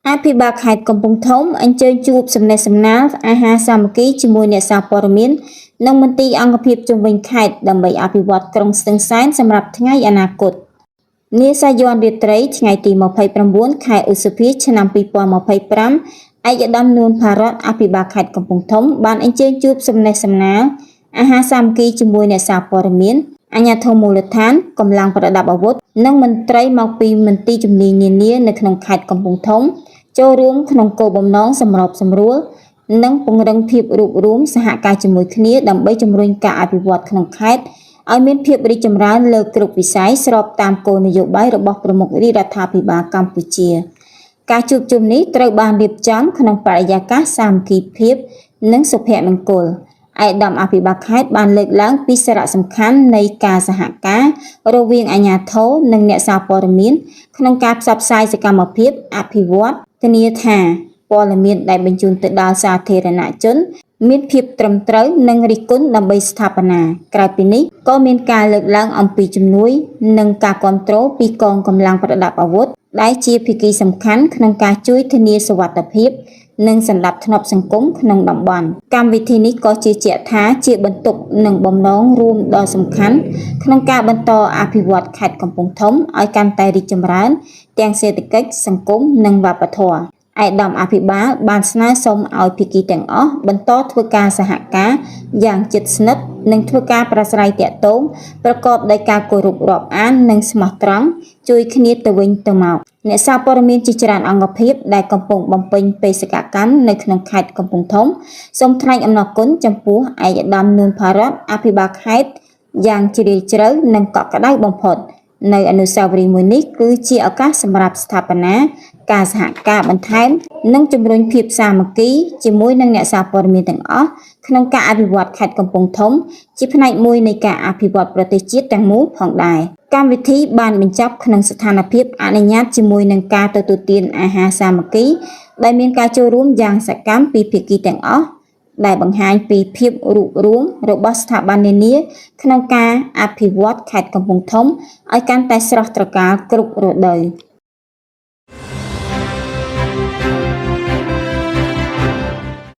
អភិបាលខេត្តកំពង់ធំអញ្ជើញជួបសំណេះសំណាលអាហារសាមគ្គីជាមួយអ្នកសារព័ត៌មាននិងមន្ត្រីអង្គភាពជំនាញខេត្តដើម្បីអភិវឌ្ឍក្រុងស្ទឹងសែនសម្រាប់ថ្ងៃអនាគតនាសាយ័ន្តរាត្រីថ្ងៃទី29ខែឧសភាឆ្នាំ2025ឯកឧត្តមនួន ផារ៉ាត់អភិបាលខេត្តកំពង់ធំបានអញ្ជើញជួបសំណេះសំណាលអាហារសាមគ្គីជាមួយអ្នកសារព័ត៌មានអាជ្ញាធរមូលដ្ឋានកម្លាំងប្រដាប់អាវុធនិងមន្ត្រីមកពីមន្ទីរជំនាញនានានៅក្នុងខេត្តកំពង់ធំចូលរួមក្នុងគោលបំណងសម្របសម្រួលនិងពង្រឹងភាពរួបរួមសហការជាមួយគ្នាដើម្បីជំរុញការអភិវឌ្ឍក្នុងខេត្តឲ្យមានភាពរីកចម្រើនលើគ្រប់វិស័យស្របតាមគោលនយោបាយរបស់ប្រមុខរាជរដ្ឋាភិបាលកម្ពុជាការជួបជុំនេះត្រូវបានរៀបចំក្នុងបរិយាកាសសាមគ្គីភាពនិងសុភមង្គលឯកឧត្តមអភិបាលខេត្តបានលើកឡើងពីសារៈសំខាន់នៃការសហការរវាងអាជ្ញាធរនិងអ្នកសារព័ត៌មានក្នុងការផ្សព្វផ្សាយសកម្មភាពអភិវឌ្ឍធានាថាព័ត៌មានដែលបញ្ជូនទៅដល់សាធារណជនមានភាពត្រឹមត្រូវនិងរិះគន់ដើម្បីស្ថាបនាក្រៅពីនេះក៏មានការលើកឡើងអំពីជំនួយនិងការគាំទ្រពីកងកម្លាំងប្រដាប់អាវុធដែលជាភាគីសំខាន់ក្នុងការជួយធានាសុវត្ថិភាពនិងសណ្ដាប់ធ្នាប់សង្គមក្នុងតំបន់កម្មវិធីនេះក៏ជឿជាក់ថាជាបន្ទុកនិងបំណងរួមដ៏សំខាន់ក្នុងការបន្តអភិវឌ្ឍខេត្តកំពង់ធំឲ្យកាន់តែរីកចម្រើនទាំងសេដ្ឋកិច្ចសង្គមនិងវប្បធម៌ឯកឧត្តមអភិបាលបានស្នើសុំឲ្យភាគីទាំងអស់បន្តធ្វើការសហការយ៉ាងជិតស្និទ្ធនិងធ្វើការប្រាស្រ័យទាក់ទងប្រកបដោយការគោរពរាប់អាននិងស្មោះត្រង់ជួយគ្នាទៅវិញទៅមកអ្នកសារព័ត៌មានជាច្រើនអង្គភាពដែលកំពុងបំពេញបេសកកម្មនៅក្នុងខេត្តកំពង់ធំសូមថ្លែងអំណរគុណចំពោះឯកឧត្តមនួន ផារ៉ាត់អភិបាលខេត្តយ៉ាងជ្រាលជ្រៅនិងកក់ក្ដៅបំផុតនៅអនុស្សាវរីយ៍មួយនេះគឺជាឱកាសសម្រាប់ស្ថាបនាការសហការបន្ថែមនិងជំរុញភាពសាមគ្គីជាមួយនឹងអ្នកសារព័ត៌មានទាំងអស់ក្នុងការអភិវឌ្ឍខេត្តកំពង់ធំជាផ្នែកមួយនៃការអភិវឌ្ឍប្រទេសជាតិទាំងមូលផងដែរកម្មវិធីបានបញ្ចប់ក្នុងស្ថានភាពអនុញ្ញាតជាមួយនឹងការទទួលទានអាហារសាមគ្គីដែលមានការចូលរួមយ៉ាងសកម្មពីភាគីទាំងអស់ដែលបង្ហាញពីភាពរួបរួមរបស់ស្ថាប័ននានាក្នុងការអភិវឌ្ឍខេត្តកំពង់ធំឲ្យកាន់តែស្រស់ត្រកាលគ្រប់រដូវ